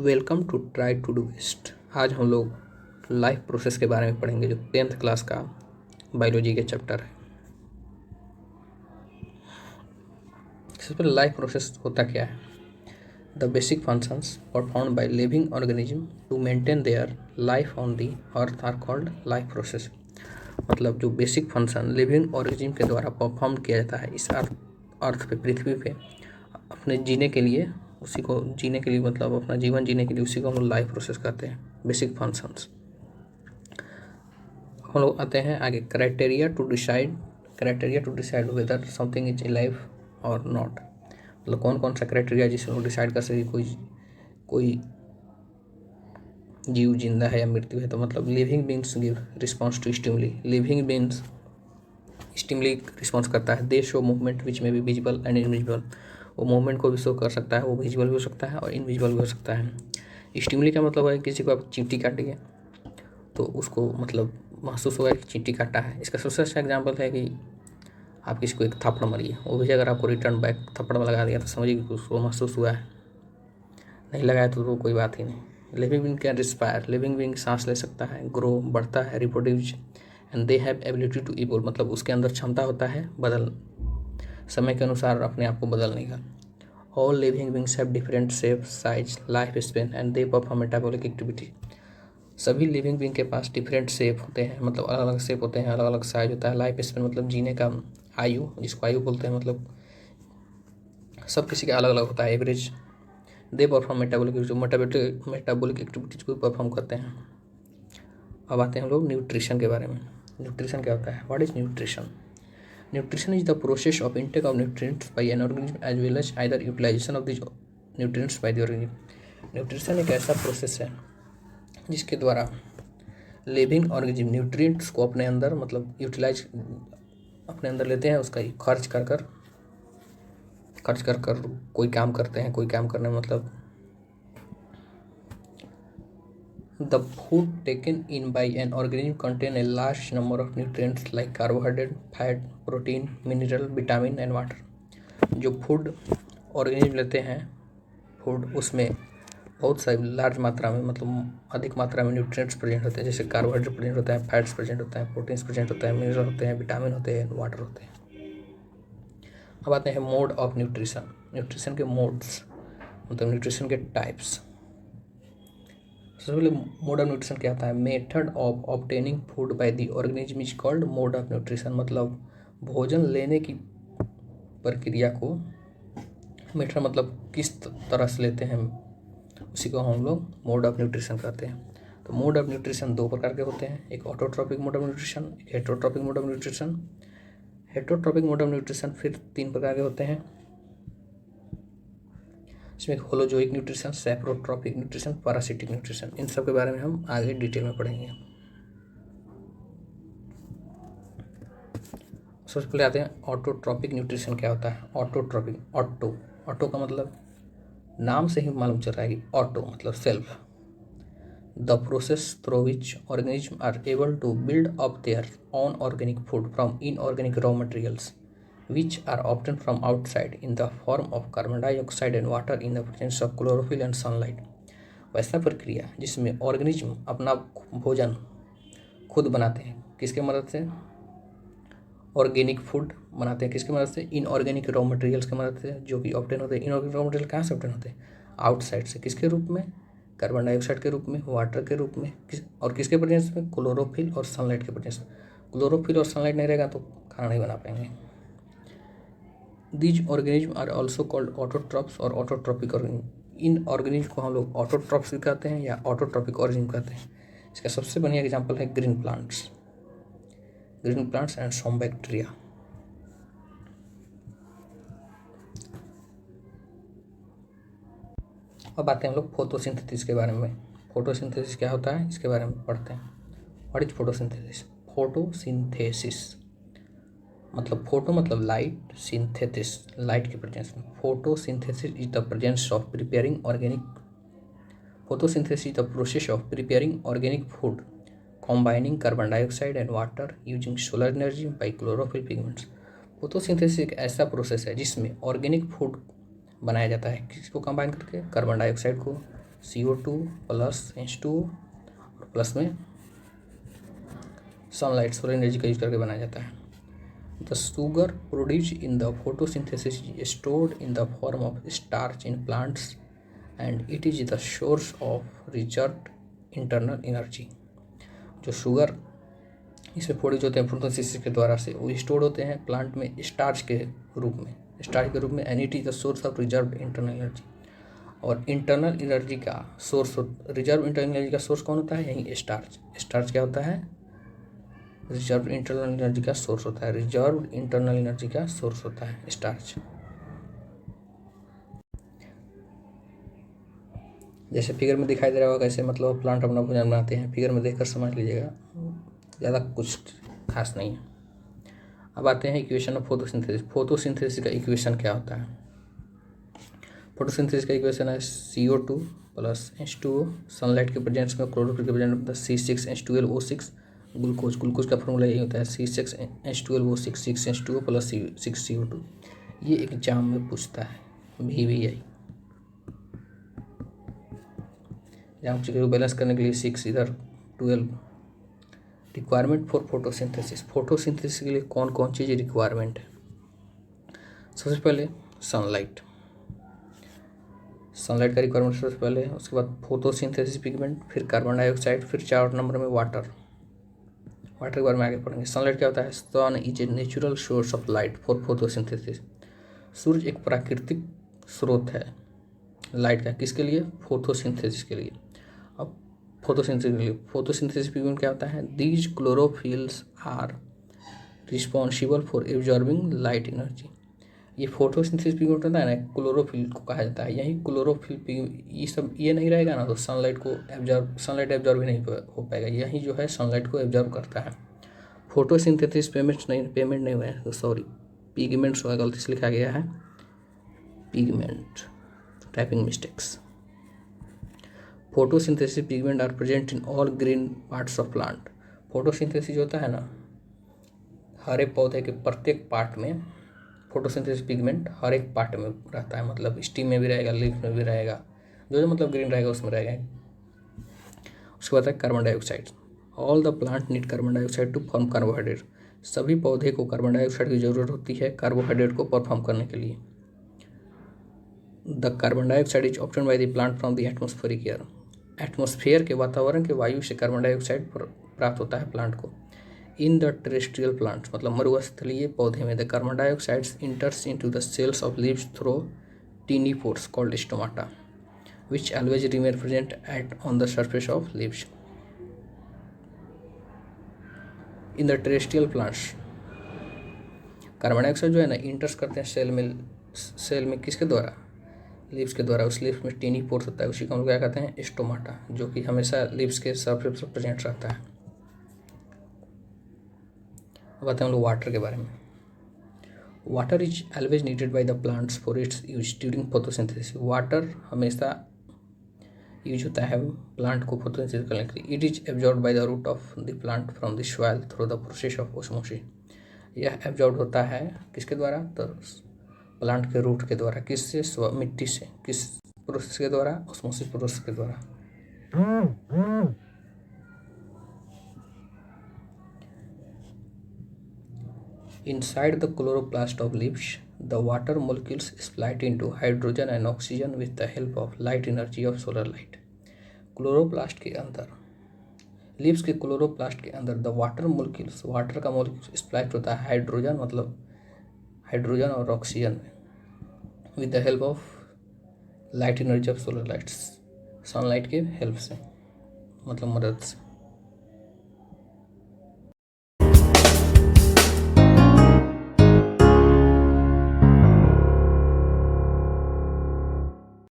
Welcome to try to do best. आज हम लोग लाइफ प्रोसेस के बारे में पढ़ेंगे जो 10th क्लास का बायोलॉजी के चैप्टर है। सबसे पहले लाइफ प्रोसेस होता क्या है। The basic functions performed by living organism to maintain their life on the earth are called life process. मतलब जो बेसिक फंक्शन लिविंग ऑर्गेनिज्म के द्वारा परफॉर्म किया जाता है इस अर्थ पे, पृथ्वी पे, अपने जीने के लिए, उसी को जीने के लिए, मतलब अपना जीवन जीने के लिए, उसी को हम लोग लाइफ प्रोसेस कहते हैं, बेसिक फंक्शंस। हम लोग आते हैं आगे, criteria to decide whether something is life और नॉट। मतलब कौन कौन सा क्राइटेरिया जिससे लोग डिसाइड कर सके कोई जीव जिंदा है या मृत्यु है। तो मतलब living beings give response to stimuli. Living beings stimuli response करता है। They show movement which may be visible and invisible. वो मूवमेंट को भी शो कर सकता है, वो विजिबल भी हो सकता है और इनविजिबल भी हो सकता है। स्टिमुली का मतलब है किसी को आप चींटी काटिए तो उसको मतलब महसूस होगा कि चींटी काटा है। इसका सबसे अच्छा एग्जाम्पल है कि आप किसी को एक थप्पड़ मारिए, वो भी अगर आपको रिटर्न बैक थप्पड़ में लगा दिया तो समझिए कि उसको महसूस हुआ है। नहीं लगाया तो कोई बात ही नहीं। Living being can respire. Living being सांस ले सकता है, ग्रो बढ़ता है, reproduce and they have ability to evolve. मतलब उसके अंदर क्षमता होता है बदल समय के अनुसार अपने आप को बदलने का। All living beings have different shape, size, life span and they perform metabolic activity. सभी लिविंग बीइंग के पास डिफरेंट शेप होते हैं, मतलब अलग अलग शेप होते हैं, अलग अलग साइज होता है। लाइफ स्पेन मतलब जीने का आयु, जिसको आयु बोलते हैं, मतलब सब किसी का अलग अलग होता है, average. They perform metabolic activities को परफॉर्म करते हैं। अब आते हैं हम लोग न्यूट्रिशन के बारे में। न्यूट्रिशन क्या होता है? What is nutrition? Nutrition is the process of intake of nutrients by an organism as well as either utilization of this nutrients by the organism. न्यूट्रिशन एक ऐसा प्रोसेस है जिसके द्वारा लिविंग ऑर्गेनिज्म न्यूट्रिएंट्स को अपने अंदर, मतलब यूटिलाइज अपने अंदर लेते हैं, उसका खर्च कर कोई काम करते हैं। कोई काम करने मतलब the food taken in by an organism contain a large number of nutrients like carbohydrate, fat, protein, mineral, vitamin and water. जो फूड ऑर्गेनिज्म लेते हैं, फूड, उसमें बहुत सारी लार्ज मात्रा में, मतलब अधिक मात्रा में न्यूट्रिएंट्स प्रेजेंट होते हैं। जैसे कार्बोहाइड्रेट प्रेजेंट होता है, फैट्स प्रेजेंट होता है, प्रोटीन्स प्रेजेंट होता है, मिनरल होते हैं, विटामिन होते हैं, वाटर होते हैं। अब आते हैं मोड ऑफ न्यूट्रिशन। न्यूट्रिशन के मोड्स, मतलब न्यूट्रिशन के टाइप्स। सबसे पहले मोड ऑफ न्यूट्रिशन क्या होता है? Method of obtaining food by the organism is called mode of nutrition. मतलब भोजन लेने की प्रक्रिया को, मेथड मतलब किस तरह से लेते हैं, उसी को हम लोग मोड ऑफ न्यूट्रिशन कहते हैं। तो मोड ऑफ न्यूट्रिशन दो प्रकार के होते हैं, एक ऑटोट्रॉपिक मोड ऑफ न्यूट्रिशन, एक heterotrophic mode of nutrition. Heterotrophic mode of nutrition फिर तीन प्रकार के होते हैं, इसमें holozoic nutrition, saprotrophic nutrition, parasitic nutrition. इन सब के बारे में हम आगे डिटेल में पढ़ेंगे। सबसे पहले आते हैं ऑटोट्रॉपिक न्यूट्रिशन क्या होता है। ऑटोट्रॉपिक, ऑटो का मतलब नाम से ही मालूम चल रहा है कि ऑटो मतलब self. The process through which organism are able to build up their own organic food from inorganic raw materials which are obtained from outside in the form of carbon dioxide and water in the presence of chlorophyll and sunlight। वैसा प्रक्रिया जिसमें organism अपना भोजन खुद बनाते हैं, किसके मदद से? ऑर्गेनिक फूड बनाते हैं किसकी मदद से? इनऑर्गेनिक रॉ मटेरियल्स की मदद से, जो कि ऑब्टेन होते हैं। इनऑर्गेनिक रॉ मटेरियल कहाँ से ऑब्टेन होते हैं? आउटसाइड से। किसके रूप में? कार्बन डाइऑक्साइड के रूप में, वाटर के रूप में, और किसके प्रेजेंस में? क्लोरोफिल और सनलाइट के प्रेजेंस में। क्लोरोफिल और सनलाइट नहीं रहेगा तो खाना नहीं बना पाएंगे। These organisms are also called autotrophs और autotrophic organism। इन ऑर्गेनिज्म को हम लोग ऑटोट्रॉप्स भी कहते हैं या ऑटोट्रॉपिक ऑर्गेनिज्म कहते हैं। इसका सबसे बढ़िया एग्जांपल है green plants and some bacteria. अब आते हैं हम लोग फोटोसिंथेसिस के बारे में। फोटोसिंथेसिस क्या होता है इसके बारे में पढ़ते हैं। What is photosynthesis? फोटोसिंथेसिस मतलब फोटो मतलब लाइट, सिंथेसिस लाइट के प्रेजेंस में। Photosynthesis is the presence of preparing organic photosynthesis is the process of preparing organic food combining carbon dioxide and water using solar energy by chlorophyll pigments। Photosynthesis एक ऐसा process है जिसमें organic food बनाया जाता है, किसको combine करके? Carbon dioxide को, CO2 प्लस H2 और प्लस में सनलाइट, सोलर एनर्जी का यूज करके बनाया जाता है। The sugar produce in the photosynthesis is stored in the form of starch in plants and it is the source of reserve internal energy. जो sugar इसमें produce होते हैं फोटोसिंथेसिस के द्वारा से, वो स्टोर होते हैं प्लांट में स्टार्च के रूप में and it is the source of reserve internal energy. और इंटरनल एनर्जी का सोर्स, रिजर्व इंटरनल एनर्जी का सोर्स कौन होता है? यही स्टार्च। स्टार्च क्या होता है? रिजर्व इंटरनल एनर्जी का सोर्स होता है। रिजर्व इंटरनल एनर्जी का सोर्स होता है स्टार्च। जैसे फिगर में दिखाई दे रहा होगा कैसे मतलब प्लांट अपना भोजन बनाते हैं, फिगर में देखकर समझ लीजिएगा, ज़्यादा कुछ खास नहीं है। अब आते हैं इक्वेशन ऑफ फोटोसिंथेसिस। फोटोसिंथेसिस का इक्वेशन क्या होता है? फोटोसिंथेसिस का इक्वेशन है CO2 प्लस H2O, सनलाइट के प्रेजेंस में क्लोरोफिल के प्रेजेंस में C6H12O6, ग्लूकोज का फॉर्मूला यही होता है C6H12O6, 6H2O प्लस 6CO2। ये एग्जाम में पूछता है VVI। एग्जाम को बैलेंस करने के लिए 6 इधर 12। Requirement for photosynthesis. फोटोसिंथेसिस के लिए कौन कौन चीज़ रिक्वायरमेंट है? सबसे पहले सनलाइट का रिक्वायरमेंट सबसे पहले, उसके बाद फोटोसिंथेसिस पिगमेंट, फिर कार्बन डाइऑक्साइड, फिर 4 नंबर में वाटर के बारे में आगे पढ़ेंगे। सनलाइट क्या होता है? Sun is a natural source of light for photosynthesis. सूर्य एक प्राकृतिक स्रोत है लाइट का, किसके लिए? फोटोसिंथेसिस के लिए। अब फोटोसिंथेसिस पिगमेंट क्या होता है? These chlorophylls are responsible for absorbing light energy. ये फोटोसिंथेसिस पिगमेंट होता है ना, क्लोरोफिल को कहा जाता है। यही क्लोरोफिल ये नहीं रहेगा ना तो सनलाइट एब्जॉर्ब भी नहीं हो पाएगा। यही जो है सनलाइट को एब्जॉर्ब करता है। फोटोसिंथेसिस पेमेंट नहीं हुए हैं, तो सॉरी, पिगमेंट्स हुआ, गलती से लिखा गया है pigment, typing mistakes. Photosynthesis pigment are present in all green parts of plant. Photosynthesis होता है ना, हरे पौधे के प्रत्येक पार्ट में फोटोसिंथेसिस पिगमेंट हर एक पार्ट में रहता है, मतलब स्टीम में भी रहेगा, लीफ में भी रहेगा, जो मतलब ग्रीन रहेगा उसमें रहेगा। उसके बाद है carbon dioxide. All the plant need carbon dioxide to form carbohydrate. सभी पौधे को कार्बन डाइऑक्साइड की जरूरत होती है कार्बोहाइड्रेट को परफॉर्म करने के लिए। The carbon dioxide is obtained by the plant from the atmospheric air. Atmosphere के वातावरण के वायु से कार्बन डाइऑक्साइड प्राप्त होता है प्लांट को। इन द टेरेस्ट्रियल प्लांट्स, मतलब मरुस्थलीय पौधे में, the carbon dioxides enters into the cells of leaves through tiny pores called stomata which always remain present on the surface of leaves. In the terrestrial plants, carbon dioxide जो है ना इंटर्स करते हैं cell में किसके द्वारा? लीव्स के द्वारा। उस लीव्स में टीनी पोर्स होता है, उसी को हम लोग क्या कहते हैं? स्टोमाटा, जो कि हमेशा लीव्स के सरफेस पर प्रेजेंट रहता है। अब आते हैं हम लोग वाटर के बारे में। Water is always needed by the plants for its use during photosynthesis. Water हमेशा यूज होता है प्लांट को फोटोसिंथेसिस करने के लिए। It is absorb by the root of the plant from the soil through the process of osmosis. यह absorb होता है किसके द्वारा? तो प्लांट के रूट के द्वारा। किससे? मिट्टी से। किस प्रोसेस के द्वारा? ओस्मोसिस प्रोसेस के द्वारा। Inside the chloroplast of leaves, the water molecules split into hydrogen and oxygen with the help of light energy of solar light. Chloroplast के अंदर, लीव्स के क्लोरोप्लास्ट के अंदर द वाटर का मोलिक्यूल स्प्लाइट होता है हाइड्रोजन, मतलब हाइड्रोजन और ऑक्सीजन में, with the help of light energy of solar lights, sunlight के हेल्प से, मतलब मदद से।